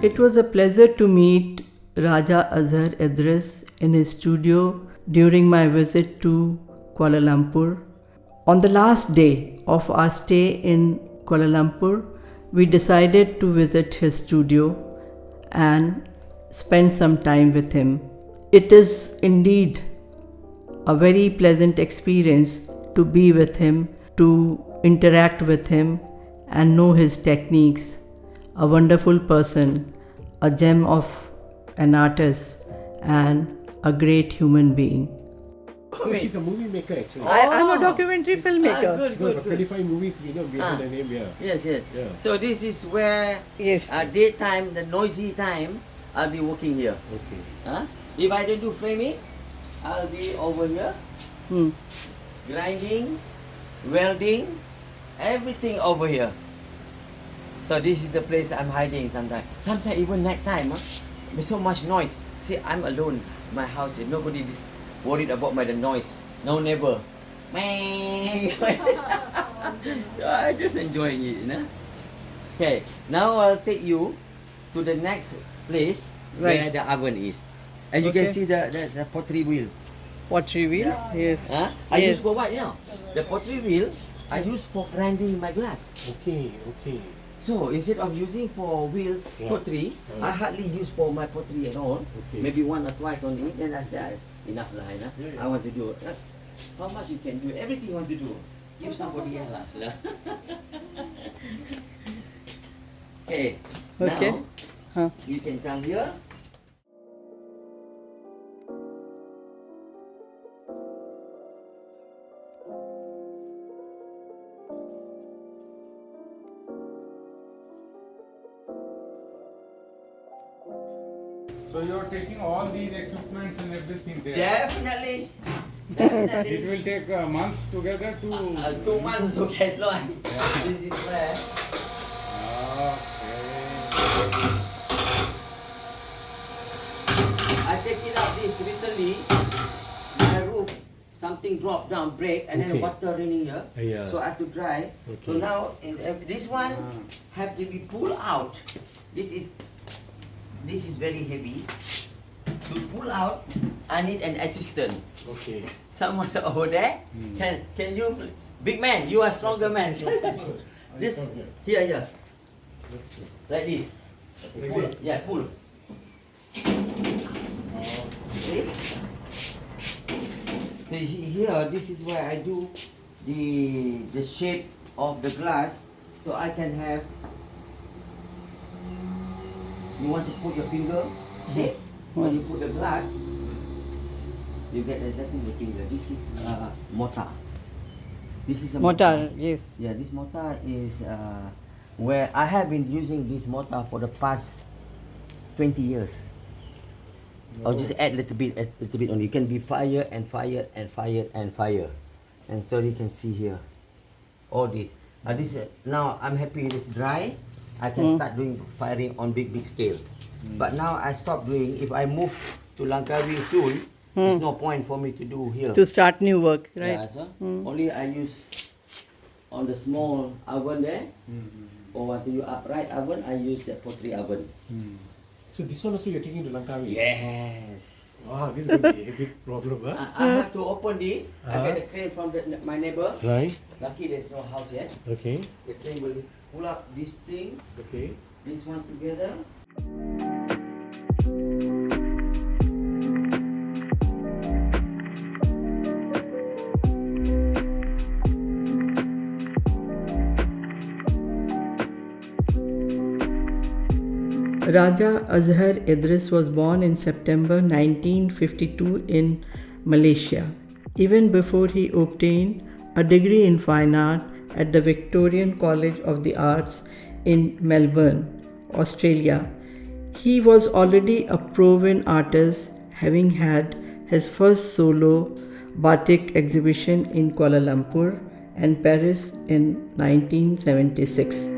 It was a pleasure to meet Raja Azhar Idris in his studio during my visit to Kuala Lumpur. On the last day of our stay in Kuala Lumpur, we decided to visit his studio and spend some time with him. It is indeed a very pleasant experience to be with him, to interact with him and know his techniques. A wonderful person, a gem of an artist and a great human being. So she's a movie maker actually. I'm a documentary filmmaker. Good. 25 movies behind the name, yeah. Yes. Yeah. So this is where daytime, the noisy time, I'll be working here. Okay. If I don't do framing, I'll be over here. Grinding, welding, everything over here. So this is the place I'm hiding sometimes. Sometimes even night time, there's so much noise. See, I'm alone in my house. Nobody is worried about the noise. No neighbor. I just enjoying it, you know. Okay, now I'll take you to the next place where the oven is. And you can see the pottery wheel. Pottery wheel? Yes. I use for what, you know? The pottery wheel, I use for grinding my glass. Okay. So instead of using for wheel pottery, I hardly use for my pottery at all. Okay. Maybe one or twice only. Then that's enough lah. I want to do. How much you can do? Everything you want to do. Give somebody else lah. Okay. Okay. Now, Huh. you can come here. So you're taking all these equipments and everything there. Definitely. It Definitely. will take months together to. 2 months, okay, as long. This is where. Okay. I take it out this recently. My roof, something dropped down, break, and then Okay. water raining here. Yeah. So I have to dry. So Okay. now this one have to be pulled out. This is very heavy. To pull out, I need an assistant. Okay. Someone over there. Can you, big man? You are stronger man. Just here. Like this. Like Pull. this? Yeah, pull. See? So here, this is where I do the shape of the glass, so I can have. You want to put your finger shape, when you put the glass, you get exactly the finger. This is mortar. This is a Mortar, yes. Yeah, this mortar is where I have been using this mortar for the past 20 years. I'll just add a little bit only. It can be fire and fire and fire and fire. And so you can see here, all this. Now I'm happy it's dry. I can start doing firing on big scale. But now I stop doing. If I move to Langkawi soon, there's no point for me to do here. To start new work, right? Yeah, so only I use on the small oven there, or want to use upright oven, I use the pottery oven. So this one also you're taking to Langkawi? Yes. Wow, this is going to be a big problem, huh? I have to open this. I get a crane from my neighbor. Right. Lucky there's no house yet. Okay. The crane will pull up this thing, Okay. this one together. Raja Azhar Idris was born in September 1952 in Malaysia. Even before he obtained a degree in fine art at the Victorian College of the Arts in Melbourne, Australia, he was already a proven artist, having had his first solo batik exhibition in Kuala Lumpur and Paris in 1976.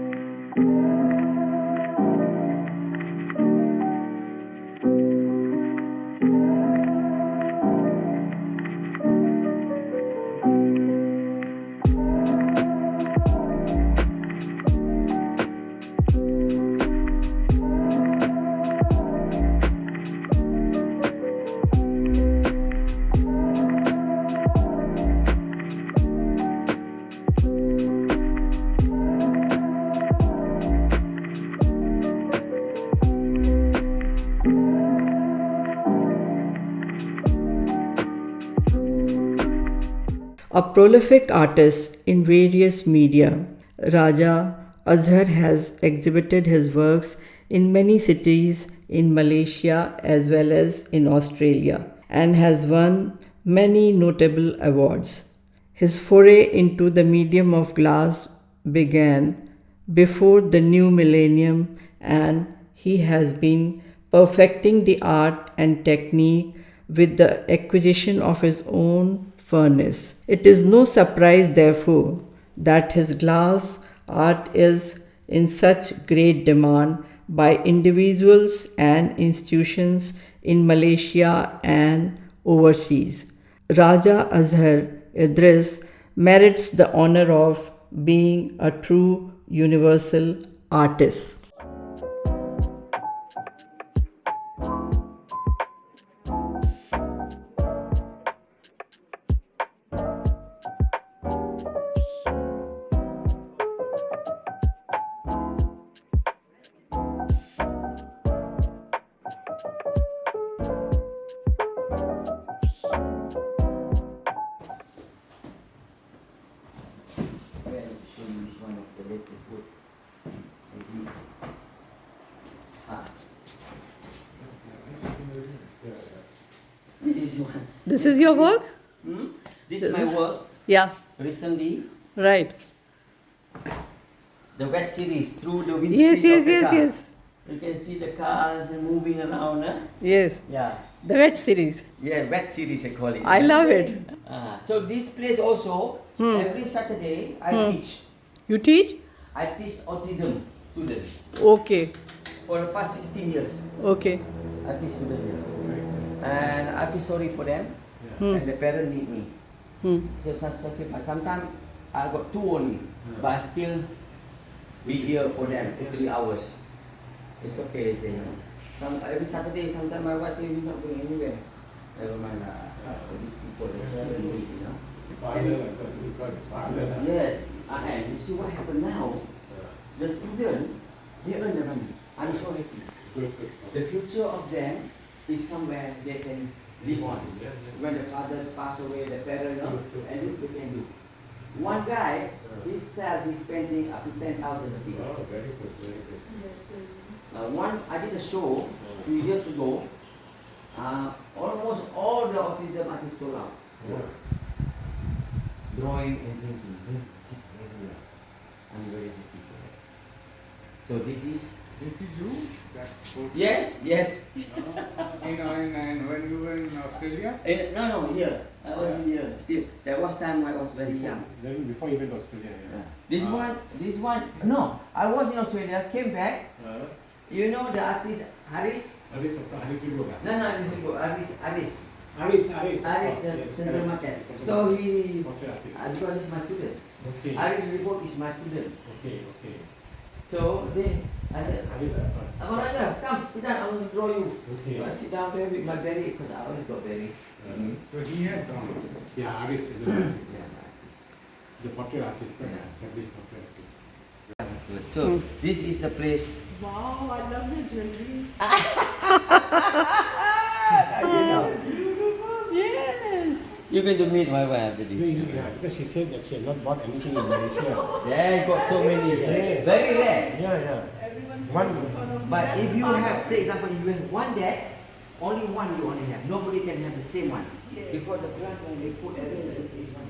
A prolific artist in various media, Raja Azhar has exhibited his works in many cities in Malaysia as well as in Australia and has won many notable awards. His foray into the medium of glass began before the new millennium, and he has been perfecting the art and technique with the acquisition of his own furnace. It is no surprise, therefore, that his glass art is in such great demand by individuals and institutions in Malaysia and overseas. Raja Azhar Idris merits the honor of being a true universal artist. Show you which one of the latest wood. Maybe this one. This is your work? This is my work Yeah. recently. Right. The wet series through the windscreen Yes, of the car. yes. You can see the cars moving around. Huh? Yes. Yeah. The wet series. Yeah, wet series I call it. I love it. So this place also, every Saturday I teach. You teach? I teach autism students Okay. for the past 16 years. Okay. I teach students here. And I feel sorry for them. And the parents need me. So some sacrifice. Sometimes I got two only, but I still be here for them for 3 hours. It's okay, they know. Every Saturday, sometimes my wife is not going anywhere. Never mind, these people, they don't need, you know. Yes, and you see what happened now? The students, they earn the money. I'm so happy. The future of them is somewhere they can live on. When the father pass away, the parents, at least they can do. One guy, he's spending up to 10,000 rupees. Oh, very good, very good. I did a show a few years ago. Almost all the autism artists sold out. Drawing and painting. I'm very happy for that. So this is you? That photo? yes. And when you were in Australia? No, here. I was in here. Still, there was time I was very young. Then before you went to Australia, This one. No, I was in Australia. Came back. You know the artist Haris? Haris dulu kan? No, this is good. Haris. Haris, Central Market. So he, portrait artist. because he's my student. Okay. Haris Report is my student. Okay. So I said, Haris first. Abang Raja, come, sit down, I want to draw you. Okay. So I sit down there with my berry, because I always got berry. So he has drawn. Yeah, Haris is the artist. The portrait artist, established portrait artist. So this is the place. Wow, I love the jewelry. Yes. You're going to meet my wife after this. Yeah, because she said that she had not bought anything in Malaysia. Yeah, got so many. Yeah. Very rare. Yeah. Everyone's One. making fun of But me. if you have, say example, if you have one deck, only one you only have. Nobody can have the same one. Yes. Because the price when they put everything is one.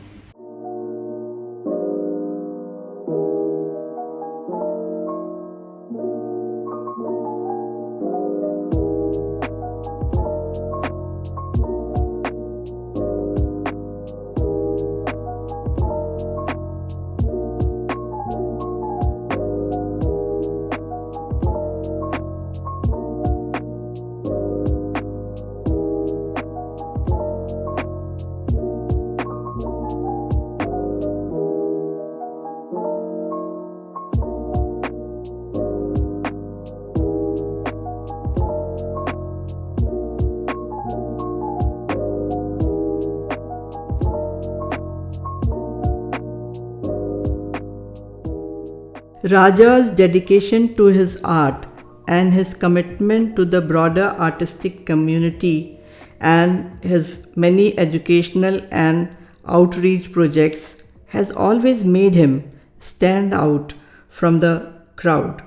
Raja's dedication to his art and his commitment to the broader artistic community and his many educational and outreach projects has always made him stand out from the crowd.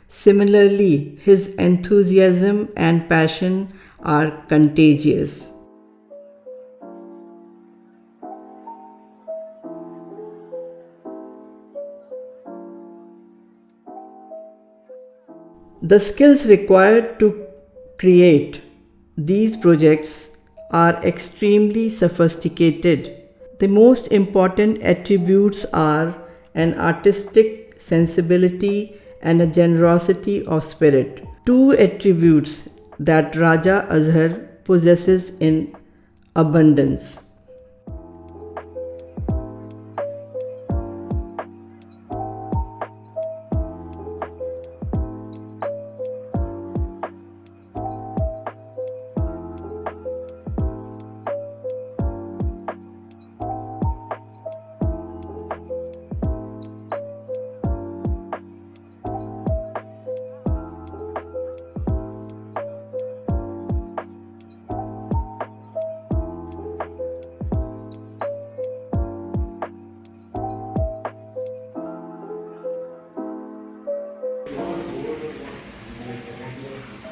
Similarly, his enthusiasm and passion are contagious. The skills required to create these projects are extremely sophisticated. The most important attributes are an artistic sensibility and a generosity of spirit. Two attributes that Raja Azhar possesses in abundance.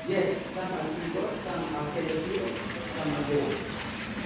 Yes, some are people, some are therapy, some are gold.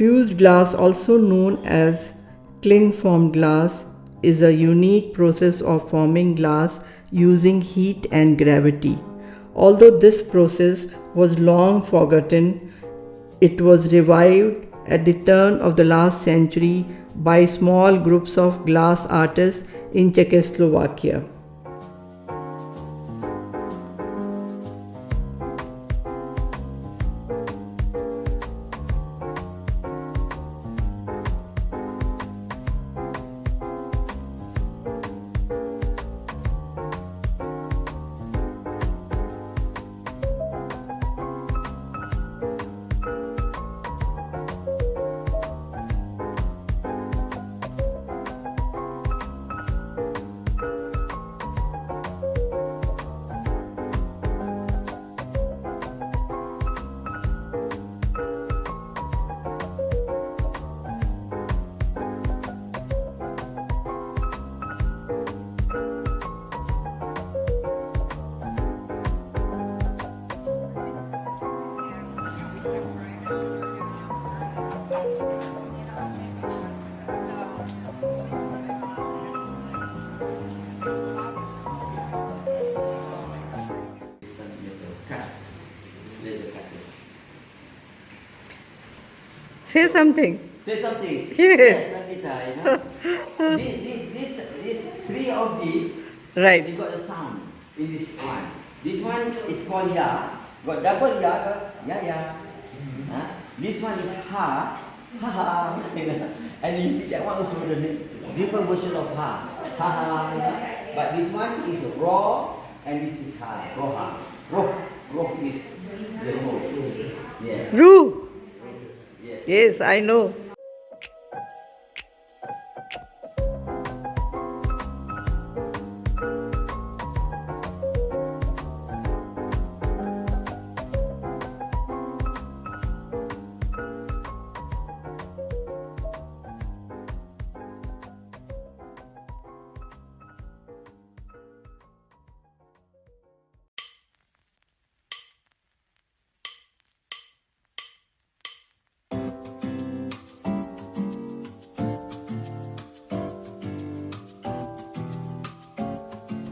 Fused glass, also known as cling formed glass, is a unique process of forming glass using heat and gravity. Although this process was long forgotten, it was revived at the turn of the last century by small groups of glass artists in Czechoslovakia. Say something. Say something. Yes. Sangeeta, you know. This three of these, Right. they got a sound in this one. This one is called ya. Got double ya, ya. Huh? This one is ha, ha. And you see that one also the different version of ha, ha. But this one is raw, and this is ha, roha. Roh is the soul. Yes. Ru. Yes. Yes, I know.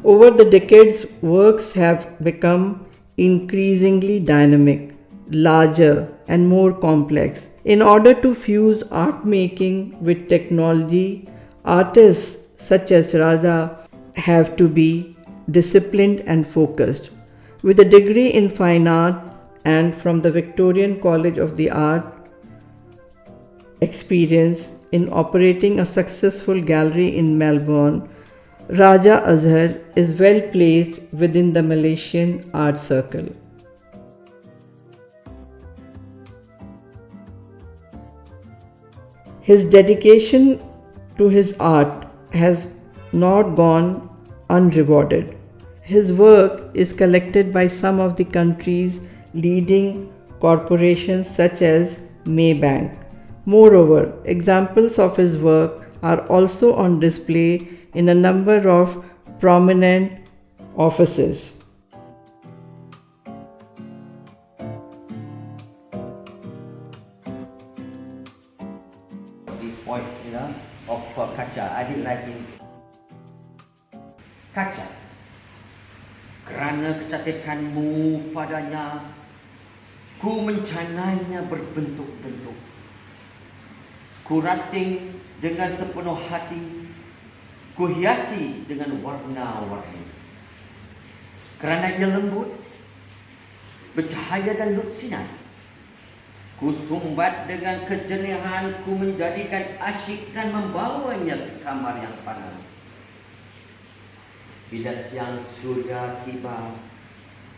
Over the decades, works have become increasingly dynamic, larger, and more complex. In order to fuse art making with technology, artists such as Raja have to be disciplined and focused. With a degree in fine art and from the Victorian College of the Art experience in operating a successful gallery in Melbourne, Raja Azhar is well placed within the Malaysian art circle. His dedication to his art has not gone unrewarded. His work is collected by some of the country's leading corporations such as Maybank. Moreover, examples of his work are also on display in a number of prominent offices. This point, you know, of kaca. I did like it. Kaca. Kerana kecantikanmu padanya, ku mencanainya berbentuk-bentuk. Ku rating dengan sepenuh hati, ku hiasi dengan warna-warni. Kerana ia lembut, bercahaya dan lut sinar, ku sumbat dengan kejernihan, ku menjadikan asyik dan membawanya ke kamar yang panas. Bila siang surya tiba,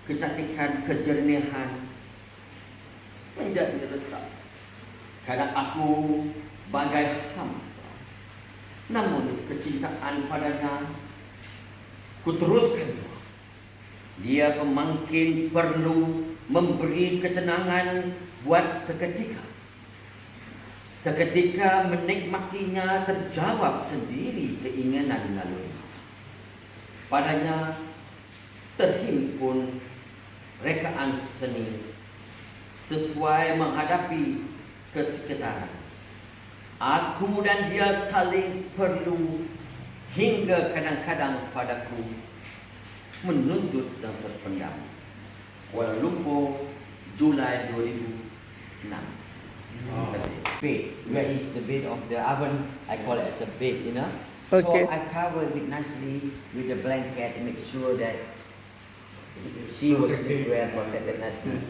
kecantikan kejernihan menjadi letak. Kadang aku bagai hampa, namun kecintaan padanya ku teruskan jua. Dia pemangkin perlu memberi ketenangan buat seketika. Seketika menikmatinya terjawab sendiri keinginan lalu. Padanya terhimpun rekaan seni sesuai menghadapi kesekitaran. Aku dan dia saling perlu hingga kadang-kadang padaku menuntut dan terpendam. Kuala Lumpur, Julai 2006. That's it. Bed. Where is the bed of the oven? I call it as a bed, you know. Okay. So I cover it nicely with a blanket to make sure that she was well protected nicely.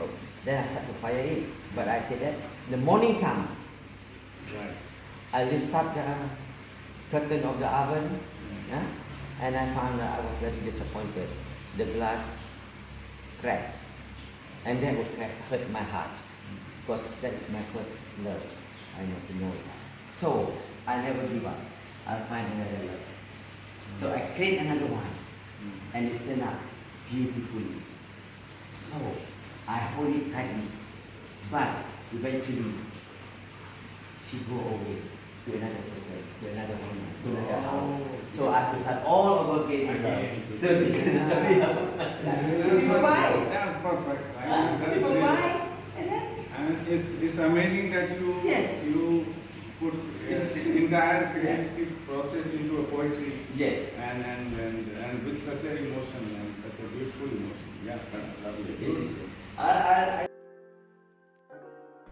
Oh, then I start to fire it. But I said that the morning come, Right. I lift up the curtain of the oven, yeah, and I found that I was very disappointed. The glass cracked, and that would hurt my heart, because that is my first love. I know to know it. So I never give up. I'll find another love. So I create another one, and it turned out beautifully. So I hold it tightly, but eventually she go away to another person, to another woman, to another house. So I have to start all over again. So That's perfect. That is So really- why? And then And it's amazing that you Yes. you put entire creative process into a poetry Yes. and with such an emotion and such a beautiful emotion. Yeah, that's lovely. This is it. I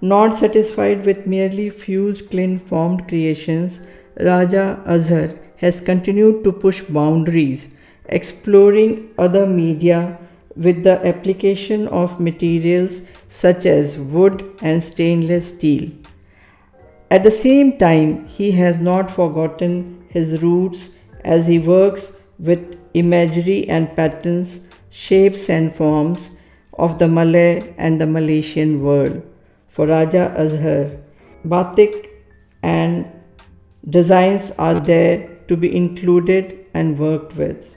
Not satisfied with merely fused, clean-formed creations, Raja Azhar has continued to push boundaries, exploring other media with the application of materials such as wood and stainless steel. At the same time, he has not forgotten his roots as he works with imagery and patterns, shapes and forms of the Malay and the Malaysian world. For Raja Azhar, batik and designs are there to be included and worked with.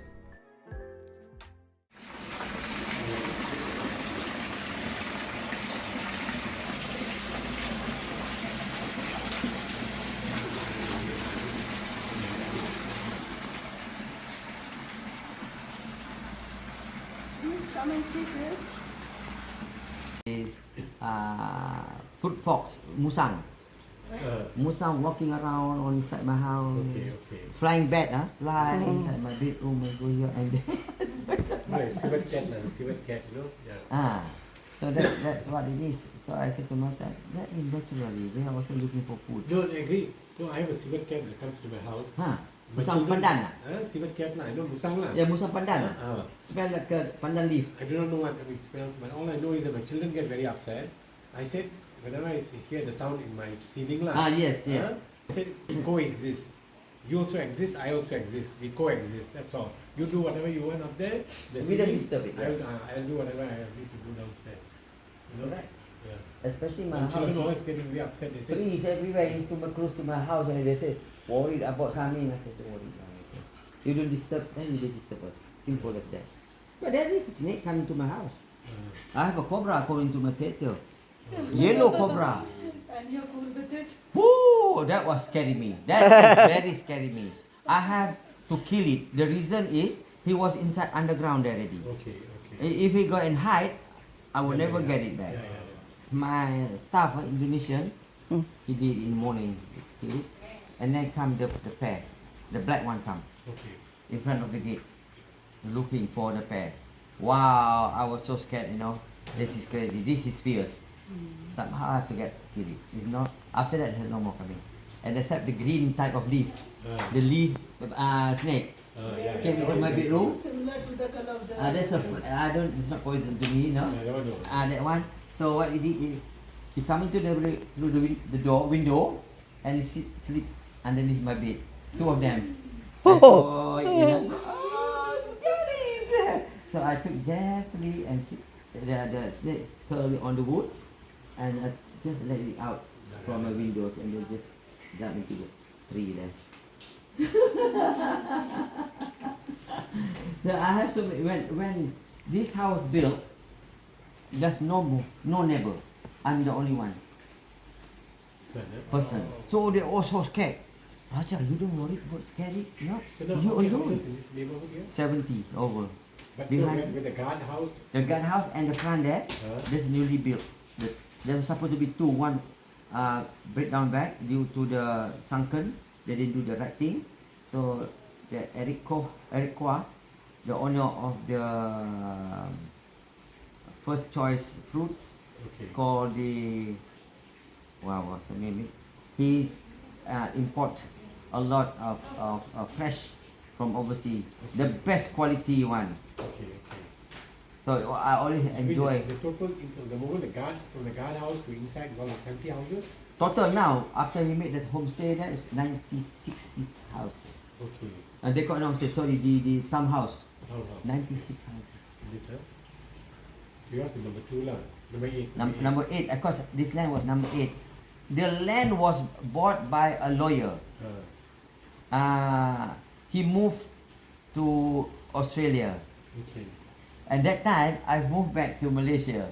please come and see this. is food fox, musang. Musang walking around on inside my house. Okay. Flying bat, fly inside my bedroom and go here and there. Right, civet cat, you know? Yeah. So that's what it is. So I said to myself, that is naturally. We are also looking for food. No, I agree. No, I have a civet cat that comes to my house. My Musang children- pandan. Civet cat lah, I know musang lah. Yeah, musang pandan. Ah. Smell like a pandan leaf. I do not know what it smells, but all I know is that my children get very upset. I said, whenever I hear the sound in my ceiling lah. Yes. I said, coexist. You also exist, I also exist. We coexist, that's all. You do whatever you want up there. The We don't ceiling, disturb it. I'll do whatever I need to do downstairs. You know? Right. Yeah. Especially my My children house. always getting very upset. They say, Trees everywhere close to my house, and they say, worried about coming. I said, don't worry. You don't disturb, then you don't disturb us. Simple as that. But there is a snake coming to my house. I have a cobra going to my theater. Yellow cobra. And you're cool with it? Whoo, that was scary me. That is very scary me. I have to kill it. The reason is he was inside underground already. okay. If he go and hide, I will never get it back. Yeah. My staff, Indonesian, he did in the morning, kill it, and then come the pair, the black one come Okay. in front of the gate, looking for the pair. Wow, I was so scared, This is crazy. This is fierce. Somehow I have to kill it. If not, after that, there's no more coming. And except the green type of leaf, the leaf snake came into my bedroom. Similar to the color of the That's it's not poison to me, no. I don't know. That one. So what he did, he come into through the window, and he sleep underneath my bed. Two of them. Oh. So I took gently and the snake curled on the wood, and I just let it out from my windows, and they just jump into the tree there. So I have so many, when this house built, there's no neighbor. I'm the only one person. So they all so scared. Raja, you don't worry about scary? No, So now you how many alone. houses in this neighborhood here? 70 over. But Behind- with the guard house, The guard house and the front there, Huh? that's newly built. There was supposed to be two, one break down back due to the sunken. They didn't do the right thing. So the Eric Kwa, the owner of the first choice fruits, Okay. called the what's the name? He import a lot of fresh from overseas, the best quality one. Okay. Okay. So I always enjoy. The total the moment from the guardhouse to inside got like 70 houses. Total now, after he made that homestay, there is 96 houses. Okay. And they got no homestay, sorry, the townhouse, Townhouse. 96 houses. This yours is number 2 lah. Number 8. Number 8, of course, this land was number 8. The land was bought by a lawyer. He moved to Australia. Okay. And that time, I moved back to Malaysia.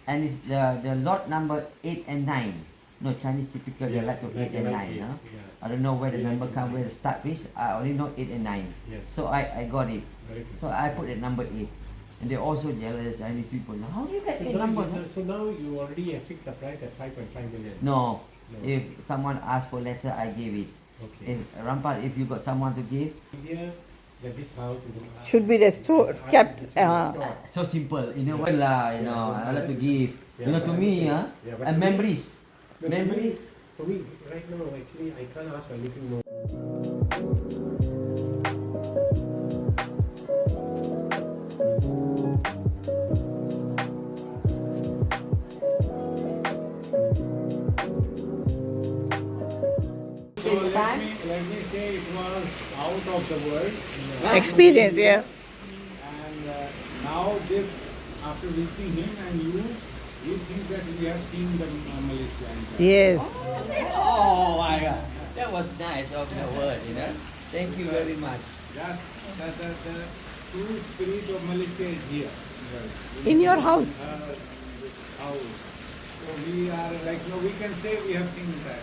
And it's the lot number 8 and 9. No, Chinese typical, they like to 8 and 9. Yeah. I don't know where the Yeah, number like come, where nine. the start is. I only know 8 and 9. Yes. So I got it. Very good. So I put it number 8. And they're also jealous, Chinese people. How do you get 8 So now, numbers? so now you already have fixed the price at 5.5 million. No. No. If someone asked for lesser, I gave it. Okay. If Rampal, if you got someone to give, Idea that this house is Should be restored, is kept, restored. so simple. You know what lah, you know, I like to give. Yeah, You know, but to I'm me, saying- and but to me- memories. but to me- Memories. For me, right now, actually, I can't ask for anything more. So let me say it was out of the world. Experience, yeah. And now this, after reaching him and you think that we have seen the Malaysia. Yes. Oh my God, that was nice of the word, you know. Thank you very much. That's the true spirit of Malaysia is here. In your house. House. So we are like, no, we can say we have seen that.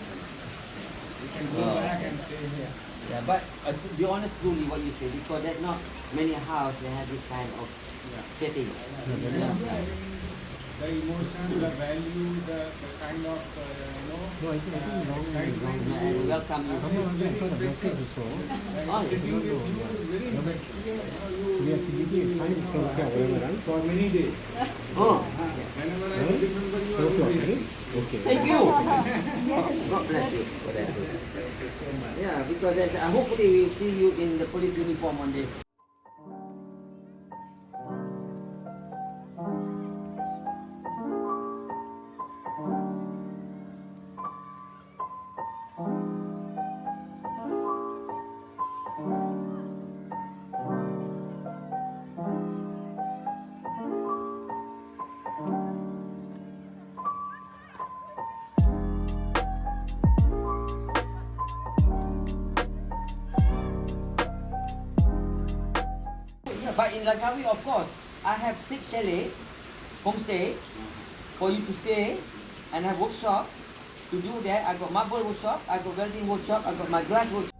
We can go Wow. back and say, yeah. Yeah, but to be honest, truly what you say, because there's not many houses that have this kind of setting. The emotion, the value, the kind of, excitement. And welcome you. Sitting with you is very important. For many days. Oh, Whenever I remember you, I will be happy. Okay. thank you. God bless you for that. Yeah, because hopefully we'll see you in the police uniform one day. But in Langkawi, of course, I have 6 chalet, homestay, for you to stay, and I have workshop. To do that, I got marble workshop, I got welding workshop, I got my glass workshop.